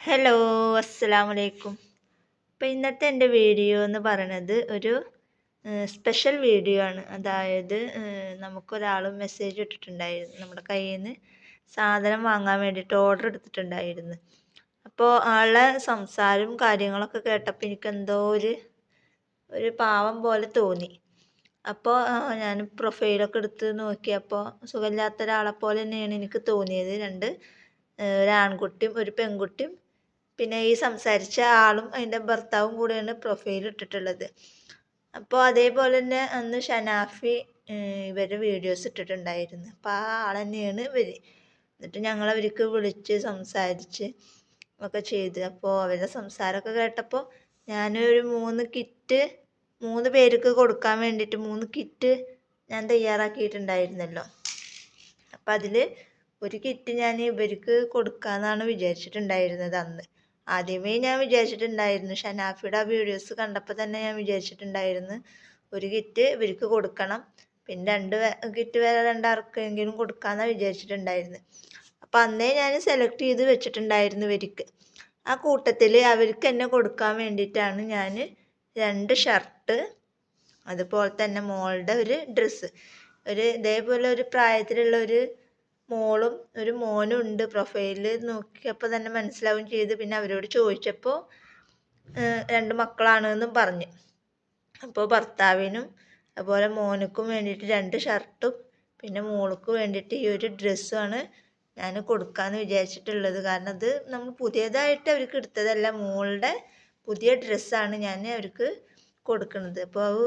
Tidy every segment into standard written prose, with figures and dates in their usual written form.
Hello, അസ്സലാമു അലൈക്കും. അപ്പോൾ ഇന്നത്തെ എൻ്റെ വീഡിയോ എന്ന് പറയണത് ഒരു സ്പെഷ്യൽ വീഡിയോ ആണ്. അതായത് നമുക്കൊരാൾ മെസ്സേജ് ഇട്ടിട്ടുണ്ടായിരുന്നു. നമ്മുടെ കയ്യിൽ നിന്ന് സാധനം വാങ്ങാൻ വേണ്ടിയിട്ട് ഓർഡർ എടുത്തിട്ടുണ്ടായിരുന്നു. അപ്പോൾ ആളെ സംസാരവും കാര്യങ്ങളൊക്കെ കേട്ടപ്പോൾ എനിക്കെന്തോ ഒരു പാവം പോലെ തോന്നി. അപ്പോൾ ഞാൻ പ്രൊഫൈലൊക്കെ എടുത്ത് നോക്കിയപ്പോൾ സുഖമില്ലാത്ത ഒരാളെ പോലെ തന്നെയാണ് എനിക്ക് തോന്നിയത്. ഒരു ആൺകുട്ടിയും ഒരു പെൺകുട്ടിയും പിന്നെ ഈ സംസാരിച്ച ആളും അതിൻ്റെ ഭർത്താവും കൂടെയാണ് പ്രൊഫൈൽ ഇട്ടിട്ടുള്ളത്. അപ്പോൾ അതേപോലെ തന്നെ അന്ന് ഷനാഫി ഇവരുടെ വീഡിയോസ് ഇട്ടിട്ടുണ്ടായിരുന്നു. അപ്പോൾ ആ ആൾ തന്നെയാണ് ഇവർ. എന്നിട്ട് ഞങ്ങളവർക്ക് വിളിച്ച് സംസാരിച്ച് ഒക്കെ ചെയ്ത്. അപ്പോൾ അവരുടെ സംസാരമൊക്കെ കേട്ടപ്പോൾ ഞാനൊരു 3 പേർക്ക് കൊടുക്കാൻ വേണ്ടിയിട്ട് 3 കിറ്റ് ഞാൻ തയ്യാറാക്കിയിട്ടുണ്ടായിരുന്നല്ലോ. അപ്പം അതിൽ ഒരു കിറ്റ് ഞാൻ ഇവർക്ക് കൊടുക്കാമെന്നാണ് വിചാരിച്ചിട്ടുണ്ടായിരുന്നത് അന്ന്. ആദ്യമേ ഞാൻ വിചാരിച്ചിട്ടുണ്ടായിരുന്നു, ഷനാഫിയുടെ ആ വീഡിയോസ് കണ്ടപ്പോൾ തന്നെ ഞാൻ വിചാരിച്ചിട്ടുണ്ടായിരുന്നു ഒരു കിറ്റ് ഇവർക്ക് കൊടുക്കണം, പിന്നെ 2 കിറ്റ് വേറെ 2 ആർക്കെങ്കിലും കൊടുക്കാമെന്നാണ് വിചാരിച്ചിട്ടുണ്ടായിരുന്നത്. അപ്പോൾ അന്നേ ഞാൻ സെലക്ട് ചെയ്ത് വെച്ചിട്ടുണ്ടായിരുന്നു ഇവർക്ക്. ആ കൂട്ടത്തിൽ അവർക്ക് തന്നെ കൊടുക്കാൻ വേണ്ടിയിട്ടാണ് ഞാൻ 2 ഷർട്ട്, അതുപോലെ തന്നെ മോളുടെ ഒരു ഡ്രസ്സ്, ഇതേപോലെ ഒരു പ്രായത്തിലുള്ള ഒരു മോളും ഒരു മോനും ഉണ്ട്. പ്രൊഫൈലിൽ നോക്കിയപ്പോൾ തന്നെ മനസ്സിലാവുകയും ചെയ്ത്. പിന്നെ അവരോട് ചോദിച്ചപ്പോൾ 2 മക്കളാണെന്നും പറഞ്ഞു. അപ്പോൾ ഭർത്താവിനും അതുപോലെ മോനുക്കും വേണ്ടിയിട്ട് 2 ഷർട്ടും പിന്നെ മോൾക്ക് വേണ്ടിയിട്ട് ഈ ഒരു ഡ്രസ്സുമാണ് ഞാൻ കൊടുക്കാമെന്ന് വിചാരിച്ചിട്ടുള്ളത്. കാരണം അത് നമ്മൾ പുതിയതായിട്ട് അവർക്ക് എടുത്തതല്ല, മോളുടെ പുതിയ ഡ്രസ്സാണ് ഞാൻ അവർക്ക് കൊടുക്കുന്നത്. അപ്പോൾ അത്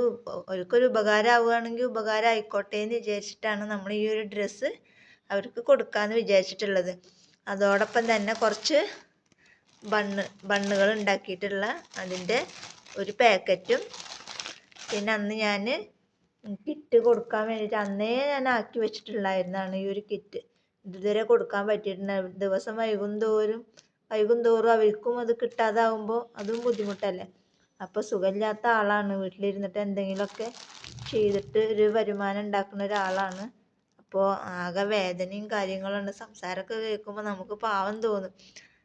അവർക്കൊരു ഉപകാരമാവുകയാണെങ്കിൽ ഉപകാരം ആയിക്കോട്ടെ എന്ന് വിചാരിച്ചിട്ടാണ് നമ്മൾ ഈ ഒരു ഡ്രസ്സ് അവർക്ക് കൊടുക്കാമെന്ന് വിചാരിച്ചിട്ടുള്ളത്. അതോടൊപ്പം തന്നെ കുറച്ച് ബണ്ണുകൾ ഉണ്ടാക്കിയിട്ടുള്ള അതിൻ്റെ ഒരു പാക്കറ്റും, പിന്നെ അന്ന് ഞാൻ കിറ്റ് കൊടുക്കാൻ വേണ്ടിയിട്ട് അന്നേ ഞാൻ ആക്കി വെച്ചിട്ടുള്ളതായിരുന്നാണ് ഈ ഒരു കിറ്റ്. ഇതുവരെ കൊടുക്കാൻ പറ്റിയിട്ടുണ്ടായിരുന്നു. ദിവസം വൈകും തോറും അവർക്കും അത് കിട്ടാതാവുമ്പോൾ അതും ബുദ്ധിമുട്ടല്ലേ. അപ്പോൾ സുഖമില്ലാത്ത ആളാണ്, വീട്ടിലിരുന്നിട്ട് എന്തെങ്കിലുമൊക്കെ ചെയ്തിട്ട് ഒരു വരുമാനം ഉണ്ടാക്കുന്ന ഒരാളാണ്. അപ്പോൾ ആകെ വേദനയും കാര്യങ്ങളുണ്ട്. സംസാരമൊക്കെ കേൾക്കുമ്പോൾ നമുക്ക് പാവം തോന്നും.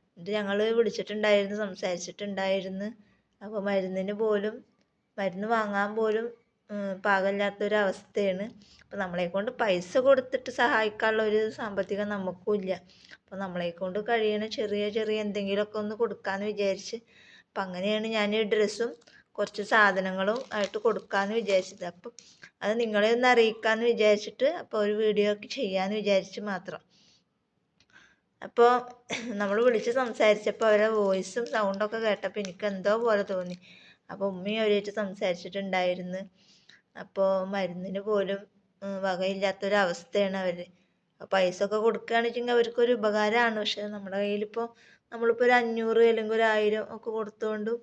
എന്നിട്ട് ഞങ്ങൾ വിളിച്ചിട്ടുണ്ടായിരുന്നു, സംസാരിച്ചിട്ടുണ്ടായിരുന്നു. അപ്പോൾ മരുന്ന് വാങ്ങാൻ പോലും പാകമില്ലാത്തൊരവസ്ഥയാണ്. അപ്പോൾ നമ്മളെക്കൊണ്ട് പൈസ കൊടുത്തിട്ട് സഹായിക്കാനുള്ള ഒരു സാമ്പത്തികം നമുക്കും ഇല്ല. അപ്പോൾ നമ്മളെക്കൊണ്ട് കഴിയണ ചെറിയ എന്തെങ്കിലുമൊക്കെ ഒന്ന് കൊടുക്കാമെന്ന് വിചാരിച്ച്, അപ്പം അങ്ങനെയാണ് ഞാൻ ഈ ഡ്രസ്സും കുറച്ച് സാധനങ്ങളും ആയിട്ട് കൊടുക്കാമെന്ന് വിചാരിച്ചത്. അപ്പം അത് നിങ്ങളെ ഒന്ന് അറിയിക്കാമെന്ന് വിചാരിച്ചിട്ട് അപ്പോൾ ഒരു വീഡിയോ ഒക്കെ ചെയ്യാമെന്ന് വിചാരിച്ച് മാത്രം. അപ്പോൾ നമ്മൾ വിളിച്ച് സംസാരിച്ചപ്പോൾ അവരുടെ വോയിസും സൗണ്ടൊക്കെ കേട്ടപ്പോൾ എനിക്ക് എന്തോ പോലെ തോന്നി. അപ്പോൾ ഉമ്മയും അവരായിട്ട് സംസാരിച്ചിട്ടുണ്ടായിരുന്നു. അപ്പോൾ മരുന്നിന് പോലും വകയില്ലാത്തൊരവസ്ഥയാണ് അവർ. പൈസ ഒക്കെ കൊടുക്കുകയാണെന്ന് വെച്ചെങ്കിൽ അവർക്കൊരു ഉപകാരമാണ്. പക്ഷേ നമ്മുടെ കയ്യിലിപ്പോൾ നമ്മളിപ്പോൾ ഒരു 500 അല്ലെങ്കിൽ ഒരു 1000 ഒക്കെ കൊടുത്തുകൊണ്ടും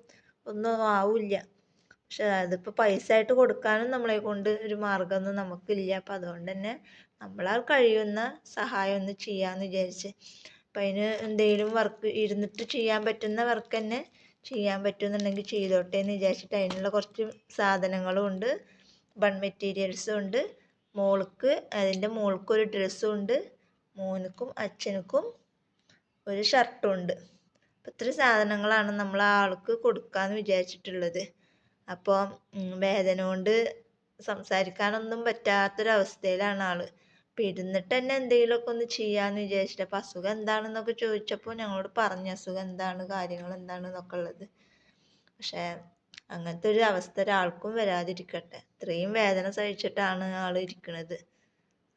ഒന്നും ആവില്ല. പക്ഷെ അതിപ്പോൾ പൈസ ആയിട്ട് കൊടുക്കാനും നമ്മളെ കൊണ്ട് ഒരു മാർഗ്ഗമൊന്നും നമുക്കില്ല. അപ്പം അതുകൊണ്ട് തന്നെ നമ്മളാൽ കഴിയുന്ന സഹായം ഒന്ന് ചെയ്യാമെന്ന് വിചാരിച്ച്. അപ്പം അതിന് എന്തെങ്കിലും വർക്ക് ഇരുന്നിട്ട് ചെയ്യാൻ പറ്റുന്ന വർക്ക് തന്നെ ചെയ്യാൻ പറ്റുമെന്നുണ്ടെങ്കിൽ ചെയ്തോട്ടെ എന്ന് വിചാരിച്ചിട്ട് അതിനുള്ള കുറച്ച് സാധനങ്ങളും ഉണ്ട്, മെറ്റീരിയൽസും ഉണ്ട്. അതിൻ്റെ മോൾക്കൊരു ഡ്രസ്സും ഉണ്ട്, മോനുക്കും അച്ഛനുക്കും ഒരു ഷർട്ടും ഉണ്ട്. അപ്പം ഇത്രയും സാധനങ്ങളാണ് നമ്മൾ ആ ആൾക്ക് കൊടുക്കാമെന്ന് വിചാരിച്ചിട്ടുള്ളത്. അപ്പോൾ വേദന കൊണ്ട് സംസാരിക്കാനൊന്നും പറ്റാത്തൊരവസ്ഥയിലാണ് ആൾ. അപ്പം ഇരുന്നിട്ട് തന്നെ എന്തെങ്കിലുമൊക്കെ ഒന്ന് ചെയ്യാമെന്ന് വിചാരിച്ചിട്ട്. അപ്പോൾ അസുഖം എന്താണെന്നൊക്കെ ചോദിച്ചപ്പോൾ ഞങ്ങളോട് പറഞ്ഞു അസുഖം എന്താണ്, കാര്യങ്ങൾ എന്താണെന്നൊക്കെ ഉള്ളത്. പക്ഷേ അങ്ങനത്തെ ഒരു അവസ്ഥ ഒരാൾക്കും വരാതിരിക്കട്ടെ. ഇത്രയും വേദന സഹിച്ചിട്ടാണ് ആൾ ഇരിക്കുന്നത്.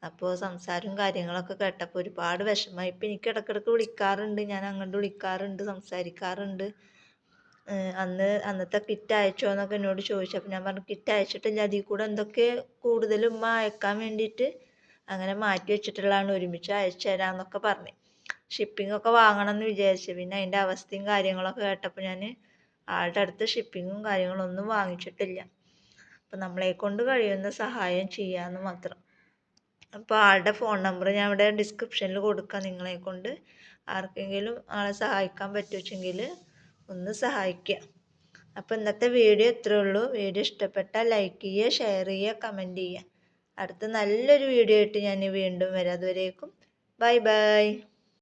അപ്പോൾ സംസാരവും കാര്യങ്ങളൊക്കെ കേട്ടപ്പോൾ ഒരുപാട് വിഷമമായി. ഇപ്പം എനിക്ക് ഇടയ്ക്കിടയ്ക്ക് വിളിക്കാറുണ്ട്, ഞാൻ അങ്ങോട്ട് വിളിക്കാറുണ്ട്, സംസാരിക്കാറുണ്ട്. അന്നത്തെ കിറ്റ് അയച്ചോ എന്നൊക്കെ എന്നോട് ചോദിച്ചു. അപ്പോൾ ഞാൻ പറഞ്ഞു കിറ്റ് അയച്ചിട്ടില്ല, അതിൽ കൂടെ എന്തൊക്കെ കൂടുതലും ഉമ്മ അയക്കാൻ വേണ്ടിയിട്ട് അങ്ങനെ മാറ്റി വെച്ചിട്ടുള്ളതാണ്, ഒരുമിച്ച് അയച്ചു തരാമെന്നൊക്കെ പറഞ്ഞു. ഷിപ്പിംഗ് ഒക്കെ വാങ്ങണം എന്ന് വിചാരിച്ചു. പിന്നെ അതിൻ്റെ അവസ്ഥയും കാര്യങ്ങളൊക്കെ കേട്ടപ്പോൾ ഞാൻ ആളുടെ അടുത്ത് ഷിപ്പിങ്ങും കാര്യങ്ങളൊന്നും വാങ്ങിച്ചിട്ടില്ല. അപ്പം നമ്മളെക്കൊണ്ട് കഴിയുന്ന സഹായം ചെയ്യാമെന്ന് മാത്രം. അപ്പോൾ ആളുടെ ഫോൺ നമ്പർ ഞാൻ ഇവിടെ ഡിസ്ക്രിപ്ഷനിൽ കൊടുക്കാം. നിങ്ങളെക്കൊണ്ട് ആർക്കെങ്കിലും ആളെ സഹായിക്കാൻ പറ്റുമെങ്കിൽ ഒന്ന് സഹായിക്കുക. അപ്പോൾ ഇന്നത്തെ വീഡിയോ ഇത്രയേ ഉള്ളൂ. വീഡിയോ ഇഷ്ടപ്പെട്ടാൽ ലൈക്ക് ചെയ്യുക, ഷെയർ ചെയ്യുക, കമൻറ്റ് ചെയ്യുക. അടുത്ത നല്ലൊരു വീഡിയോ ആയിട്ട് ഞാൻ വീണ്ടും വരാം. അതുവരേക്കും ബൈ ബൈ.